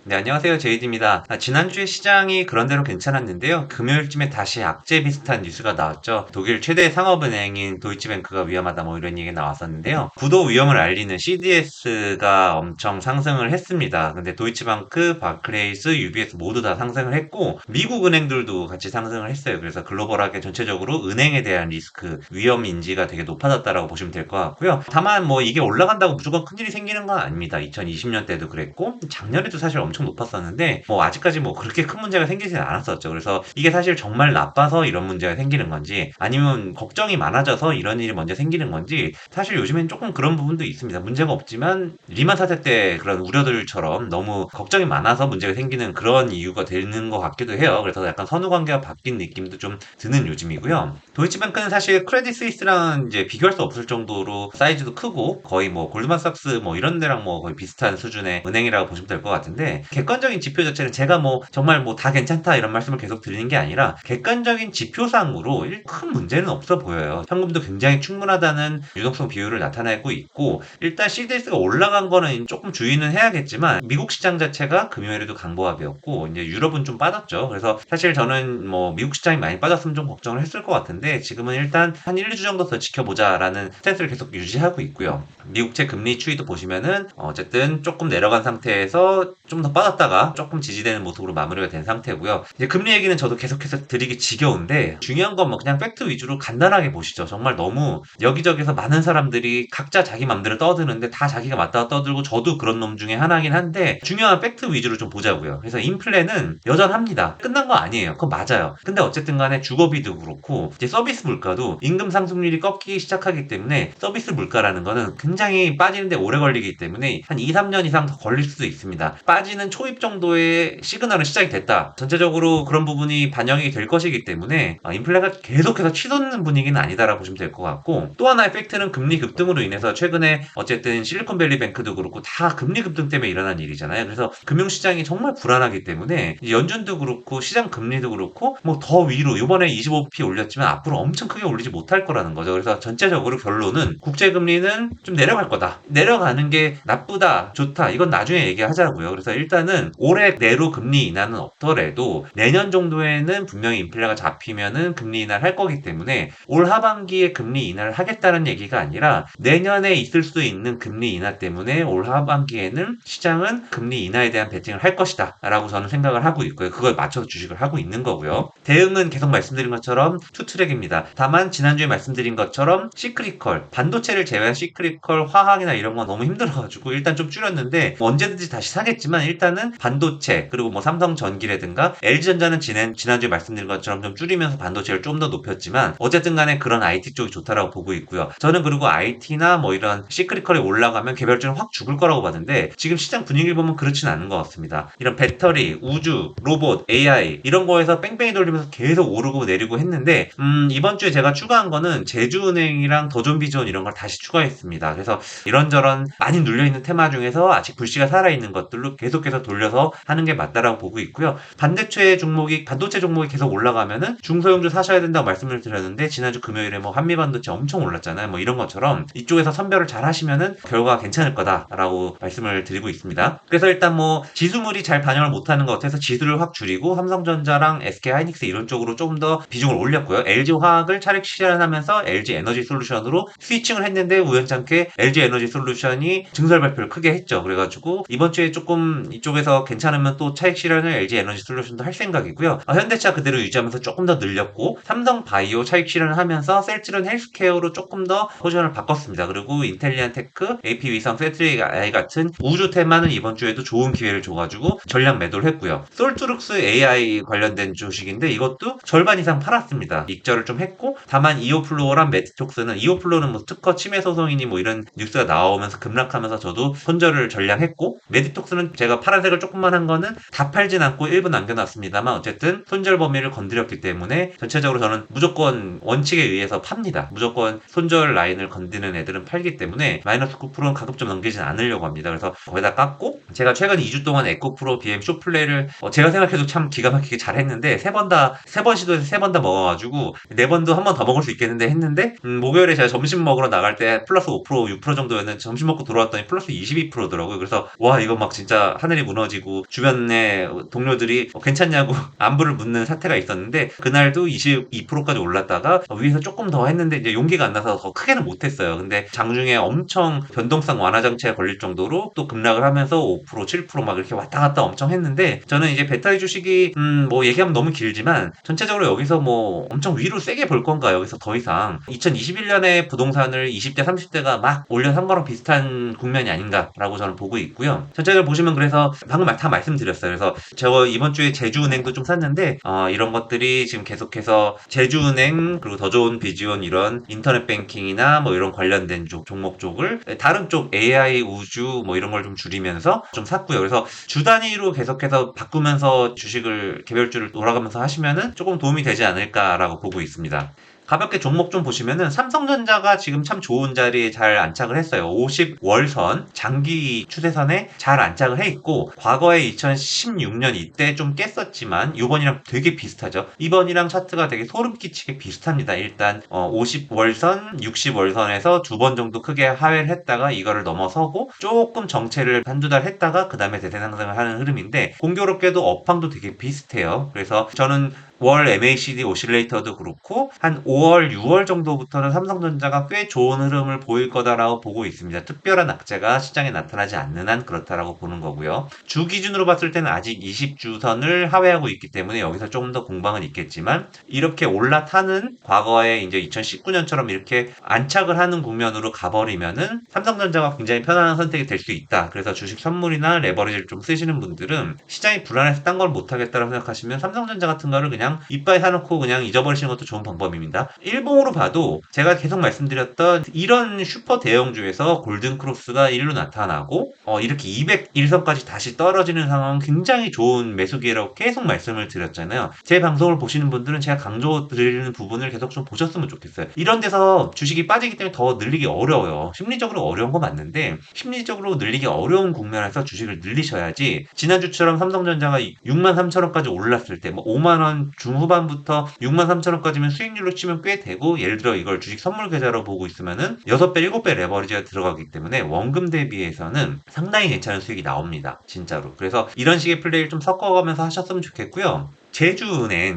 네, 안녕하세요. 제이드입니다. 지난주에 시장이 그런대로 괜찮았는데요. 금요일쯤에 다시 악재 비슷한 뉴스가 나왔죠. 독일 최대 상업은행인 도이치뱅크가 위험하다 뭐 이런 얘기가 나왔었는데요. 부도 위험을 알리는 CDS가 엄청 상승을 했습니다. 근데 도이치뱅크, 바크레이스, UBS 모두 다 상승을 했고 미국 은행들도 같이 상승을 했어요. 그래서 글로벌하게 전체적으로 은행에 대한 리스크, 위험 인지가 되게 높아졌다라고 보시면 될 것 같고요. 다만 뭐 이게 올라간다고 무조건 큰일이 생기는 건 아닙니다. 2020년 때도 그랬고 작년에도 사실 엄청 높았었는데 뭐 아직까지 뭐 그렇게 큰 문제가 생기지는 않았었죠. 그래서 이게 사실 정말 나빠서 이런 문제가 생기는 건지 아니면 걱정이 많아져서 이런 일이 먼저 생기는 건지 사실 요즘엔 조금 그런 부분도 있습니다. 문제가 없지만 리만 사태 때 그런 우려들처럼 너무 걱정이 많아서 문제가 생기는 그런 이유가 되는 것 같기도 해요. 그래서 약간 선후 관계가 바뀐 느낌도 좀 드는 요즘이고요. 도이치뱅크는 사실 크레딧 스위스랑 이제 비교할 수 없을 정도로 사이즈도 크고 거의 뭐 골드만삭스 뭐 이런 데랑 뭐 거의 비슷한 수준의 은행이라고 보시면 될 것 같은데 객관적인 지표 자체는 제가 뭐 정말 뭐 다 괜찮다 이런 말씀을 계속 드리는 게 아니라 객관적인 지표상으로 큰 문제는 없어 보여요. 현금도 굉장히 충분하다는 유동성 비율을 나타내고 있고 일단 CDS가 올라간 거는 조금 주의는 해야겠지만 미국 시장 자체가 금요일에도 강보합이었고 이제 유럽은 좀 빠졌죠. 그래서 사실 저는 뭐 미국 시장이 많이 빠졌으면 좀 걱정을 했을 것 같은데 지금은 일단 한 1, 2주 정도 더 지켜보자라는 스탠스를 계속 유지하고 있고요. 미국채 금리 추이도 보시면은 어쨌든 조금 내려간 상태에서 좀 더 빠졌다가 조금 지지되는 모습으로 마무리가 된 상태고요. 이제 금리 얘기는 저도 계속해서 드리기 지겨운데 중요한 건 뭐 그냥 팩트 위주로 간단하게 보시죠. 정말 너무 여기저기서 많은 사람들이 각자 자기 맘대로 떠드는데 다 자기가 맞다가 떠들고 저도 그런 놈 중에 하나긴 한데 중요한 팩트 위주로 좀 보자고요. 그래서 인플레는 여전합니다. 끝난 거 아니에요. 그거 맞아요. 근데 어쨌든 간에 주거비도 그렇고 이제 서비스 물가도 임금 상승률이 꺾이기 시작하기 때문에 서비스 물가라는 거는 굉장히 빠지는데 오래 걸리기 때문에 한 2, 3년 이상 더 걸릴 수도 있습니다. 빠지는 초입 정도의 시그널은 시작이 됐다. 전체적으로 그런 부분이 반영이 될 것이기 때문에 인플레가 계속해서 치솟는 분위기는 아니다라고 보시면 될 것 같고 또 하나의 팩트는 금리 급등으로 인해서 최근에 어쨌든 실리콘밸리 뱅크도 그렇고 다 금리 급등 때문에 일어난 일이잖아요. 그래서 금융시장이 정말 불안하기 때문에 연준도 그렇고 시장 금리도 그렇고 뭐 더 위로 이번에 25p 올렸지만 앞으로 엄청 크게 올리지 못할 거라는 거죠. 그래서 전체적으로 결론은 국제금리는 좀 내려갈 거다. 내려가는 게 나쁘다, 좋다. 이건 나중에 얘기하자고요. 그래서 일단은 올해 내로 금리 인하는 없더라도 내년 정도에는 분명히 인플레가 잡히면은 금리 인하를 할 거기 때문에 올 하반기에 금리 인하를 하겠다는 얘기가 아니라 내년에 있을 수 있는 금리 인하 때문에 올 하반기에는 시장은 금리 인하에 대한 베팅을 할 것이다. 라고 저는 생각을 하고 있고요. 그걸 맞춰서 주식을 하고 있는 거고요. 대응은 계속 말씀드린 것처럼 투트랙입니다. 다만 지난주에 말씀드린 것처럼 시크리컬, 반도체를 제외한 시크리컬, 화학이나 이런 건 너무 힘들어가지고 일단 좀 줄였는데 언제든지 다시 사겠지만 일단은 반도체 그리고 뭐 삼성전기라든가 LG전자는 지난주에 말씀드린 것처럼 좀 줄이면서 반도체를 좀 더 높였지만 어쨌든 간에 그런 IT 쪽이 좋다라고 보고 있고요. 저는 그리고 IT나 뭐 이런 시크리컬이 올라가면 개별주는 확 죽을 거라고 봤는데 지금 시장 분위기를 보면 그렇진 않은 것 같습니다. 이런 배터리, 우주, 로봇, AI 이런 거에서 뺑뺑이 돌리면서 계속 오르고 내리고 했는데 이번 주에 제가 추가한 거는 제주은행이랑 더존비전 이런 걸 다시 추가했습니다. 그래서 이런저런 많이 눌려있는 테마 중에서 아직 불씨가 살아있는 것들로 계속해서 돌려서 하는 게 맞다라고 보고 있고요. 반도체 종목이 계속 올라가면은 중소형주 사셔야 된다고 말씀을 드렸는데 지난주 금요일에 뭐 한미반도체 엄청 올랐잖아요. 뭐 이런 것처럼 이쪽에서 선별을 잘 하시면은 결과가 괜찮을 거다라고 말씀을 드리고 있습니다. 그래서 일단 뭐 지수물이 잘 반영을 못하는 것 같아서 지수를 확 줄이고 삼성전자랑 SK하이닉스 이런 쪽으로 좀 더 비중을 올렸고요. LG화학을 차익 실현하면서 LG에너지솔루션으로 스위칭을 했는데 우연찮게 LG에너지솔루션이 증설 발표를 크게 했죠. 그래가지고 이번 주에 조금 이쪽에서 괜찮으면 또 차익 실현을 LG에너지솔루션도 할 생각이고요. 현대차 그대로 유지하면서 조금 더 늘렸고 삼성바이오 차익 실현을 하면서 셀트리온 헬스케어로 조금 더 포지션을 바꿨습니다. 그리고 인텔리안테크, AP위성, 세트리I 같은 우주 테마는 이번 주에도 좋은 기회를 줘가지고 전량 매도를 했고요. 솔트룩스 AI 관련된 주식인데 이것도 절반 이상 팔았습니다. 익절을 좀 했고 다만 이오플로어랑 메티톡스는 이오플로어는 뭐 특허 침해 소송이니 뭐 이런 뉴스가 나오면서 급락하면서 저도 손절을 전량했고 메디톡스는 제가 파란색을 조금만 한 거는 다 팔진 않고 일부 남겨놨습니다만 어쨌든 손절 범위를 건드렸기 때문에 전체적으로 저는 무조건 원칙에 의해서 팝니다. 무조건 손절 라인을 건드는 애들은 팔기 때문에 마이너스 9%는 가급적 넘기진 않으려고 합니다. 그래서 거기다 깎고 제가 최근 2주 동안 에코프로 BM 쇼플레이를 제가 생각해도 참 기가 막히게 잘했는데 세 번 시도해서 세 번 다 먹어가지고 네 번도 한 번 더 먹을 수 있겠는데 했는데 목요일에 제가 점심 먹으러 나갈 때 플러스 5% 6% 정도였는데 점심 먹고 돌아왔더니 플러스 22%더라고요. 그래서 와 이거 막 진짜 하늘이 상승선이 무너지고 주변에 동료들이 괜찮냐고 안부를 묻는 사태가 있었는데 그날도 22%까지 올랐다가 위에서 조금 더 했는데 이제 용기가 안 나서 더 크게는 못했어요. 근데 장중에 엄청 변동성 완화 장치에 걸릴 정도로 또 급락을 하면서 5%, 7%막 이렇게 왔다 갔다 엄청 했는데 저는 이제 배터리 주식이 뭐 얘기하면 너무 길지만 전체적으로 여기서 뭐 엄청 위로 세게 볼 건가 여기서 더 이상 2021년에 부동산을 20대, 30대가 막 올려산 거랑 비슷한 국면이 아닌가라고 저는 보고 있고요. 전체적으로 보시면 그래서 방금 다 말씀드렸어요. 그래서 제가 이번 주에 제주은행도 좀 샀는데 이런 것들이 지금 계속해서 제주은행 그리고 더 좋은 비지온 이런 인터넷 뱅킹이나 뭐 이런 관련된 종목 쪽을 다른 쪽 AI 우주 뭐 이런 걸 좀 줄이면서 좀 샀고요. 그래서 주 단위로 계속해서 바꾸면서 주식을 개별주를 돌아가면서 하시면은 조금 도움이 되지 않을까라고 보고 있습니다. 가볍게 종목 좀 보시면은 삼성전자가 지금 참 좋은 자리에 잘 안착을 했어요. 50월선 장기 추세선에 잘 안착을 해 있고 과거에 2016년 이때 좀 깼었지만 이번이랑 되게 비슷하죠. 이번이랑 차트가 되게 소름 끼치게 비슷합니다. 일단 50월선, 60월선에서 두 번 정도 크게 하회를 했다가 이거를 넘어서고 조금 정체를 한두 달 했다가 그 다음에 대세 상승을 하는 흐름인데 공교롭게도 업황도 되게 비슷해요. 그래서 저는 월 MACD 오실레이터도 그렇고 한 5월, 6월 정도부터는 삼성전자가 꽤 좋은 흐름을 보일 거다라고 보고 있습니다. 특별한 악재가 시장에 나타나지 않는 한 그렇다라고 보는 거고요. 주 기준으로 봤을 때는 아직 20주선을 하회하고 있기 때문에 여기서 조금 더 공방은 있겠지만 이렇게 올라타는 과거에 이제 2019년처럼 이렇게 안착을 하는 국면으로 가버리면은 삼성전자가 굉장히 편안한 선택이 될 수 있다. 그래서 주식 선물이나 레버리지를 좀 쓰시는 분들은 시장이 불안해서 딴 걸 못하겠다고 생각하시면 삼성전자 같은 거를 그냥 이빨 사놓고 그냥 잊어버리시는 것도 좋은 방법입니다. 일봉으로 봐도 제가 계속 말씀드렸던 이런 슈퍼 대형주에서 골든크로스가 1로 나타나고 이렇게 201선까지 다시 떨어지는 상황은 굉장히 좋은 매수 기회라고 계속 말씀을 드렸잖아요. 제 방송을 보시는 분들은 제가 강조드리는 부분을 계속 좀 보셨으면 좋겠어요. 이런 데서 주식이 빠지기 때문에 더 늘리기 어려워요. 심리적으로 어려운 거 맞는데 심리적으로 늘리기 어려운 국면에서 주식을 늘리셔야지 지난주처럼 삼성전자가 63,000원까지 올랐을 때 뭐 5만원 중후반부터 63,000원까지면 수익률로 치면 꽤 되고 예를 들어 이걸 주식 선물 계좌로 보고 있으면은 6배, 7배 레버리지가 들어가기 때문에 원금 대비해서는 상당히 괜찮은 수익이 나옵니다. 진짜로. 그래서 이런 식의 플레이를 좀 섞어가면서 하셨으면 좋겠고요.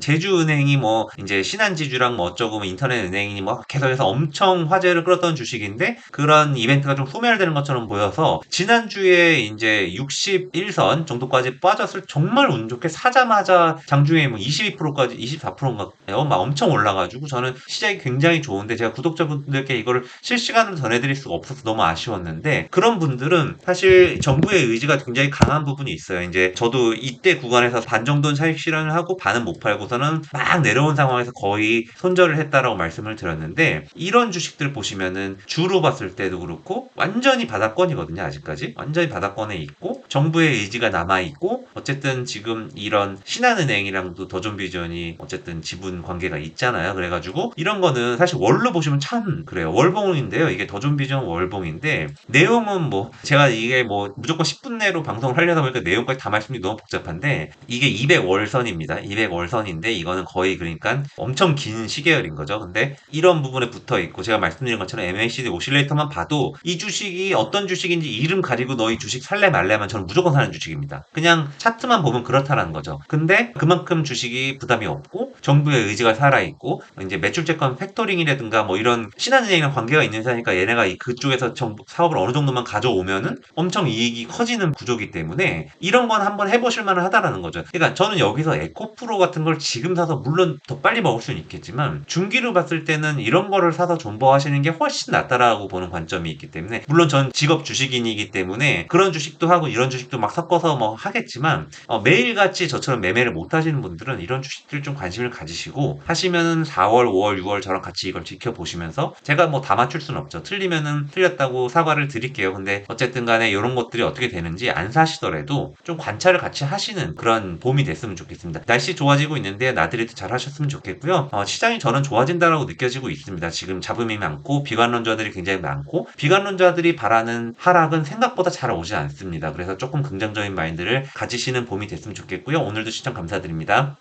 제주은행이 뭐 이제 신한지주랑 뭐 어쩌고 뭐 인터넷 은행이니 뭐 계속해서 엄청 화제를 끌었던 주식인데 그런 이벤트가 좀 소멸되는 것처럼 보여서 지난주에 이제 61선 정도까지 빠졌을 정말 운 좋게 사자마자 장중에 뭐 22%까지 24%인가요? 막 엄청 올라가지고 저는 시작이 굉장히 좋은데 제가 구독자분들께 이거를 실시간으로 전해드릴 수가 없어서 너무 아쉬웠는데 그런 분들은 사실 정부의 의지가 굉장히 강한 부분이 있어요. 이제 저도 이때 구간에서 반 정도는 차익 실현을 하고 반은 못 팔고서는 막 내려온 상황에서 거의 손절을 했다라고 말씀을 드렸는데 이런 주식들 보시면은 주로 봤을 때도 그렇고 완전히 바닥권이거든요. 아직까지 완전히 바닥권에 있고 정부의 의지가 남아 있고 어쨌든 지금 이런 신한은행이랑도 더존비전이 어쨌든 지분 관계가 있잖아요. 그래가지고 이런 거는 사실 월로 보시면 참 그래요. 월봉인데요. 이게 더존비전 월봉인데 내용은 뭐 제가 이게 뭐 무조건 10분 내로 방송을 하려다 보니까 내용까지 다 말씀이 너무 복잡한데 이게 200월선입니다. 200월선인데 이거는 거의 그러니까 엄청 긴 시계열인 거죠. 근데 이런 부분에 붙어 있고 제가 말씀드린 것처럼 MACD 오실레이터만 봐도 이 주식이 어떤 주식인지 이름 가리고 너희 주식 살래 말래 하면 저는 무조건 사는 주식입니다. 그냥 차트만 보면 그렇다라는 거죠. 근데 그만큼 주식이 부담이 없고 정부의 의지가 살아있고 이제 매출채권 팩토링이라든가 뭐 이런 신한은행이랑 관계가 있는 회사니까 얘네가 그쪽에서 정부 사업을 어느 정도만 가져오면은 엄청 이익이 커지는 구조기 때문에 이런 건 한번 해보실 만은 하다라는 거죠. 그러니까 저는 여기서 에코프로 같은 걸 지금 사서 물론 더 빨리 먹을 수는 있겠지만 중기로 봤을 때는 이런 거를 사서 존버하시는 게 훨씬 낫다라고 보는 관점이 있기 때문에 물론 전 직업 주식인이기 때문에 그런 주식도 하고 이런 주식도 막 섞어서 뭐 하겠지만 매일같이 저처럼 매매를 못 하시는 분들은 이런 주식들 좀 관심을 가지시고 하시면은 4월, 5월, 6월 저랑 같이 이걸 지켜보시면서 제가 뭐 다 맞출 수는 없죠. 틀리면은 틀렸다고 사과를 드릴게요. 근데 어쨌든 간에 이런 것들이 어떻게 되는지 안 사시더라도 좀 관찰을 같이 하시는 그런 봄이 됐으면 좋겠습니다. 날씨 좋아지고 있는데 나들이도 잘 하셨으면 좋겠고요. 시장이 저는 좋아진다라고 느껴지고 있습니다. 지금 잡음이 많고 비관론자들이 굉장히 많고 비관론자들이 바라는 하락은 생각보다 잘 오지 않습니다. 그래서 조금 긍정적인 마인드를 가지시는 봄이 됐으면 좋겠고요. 오늘도 시청 감사드립니다.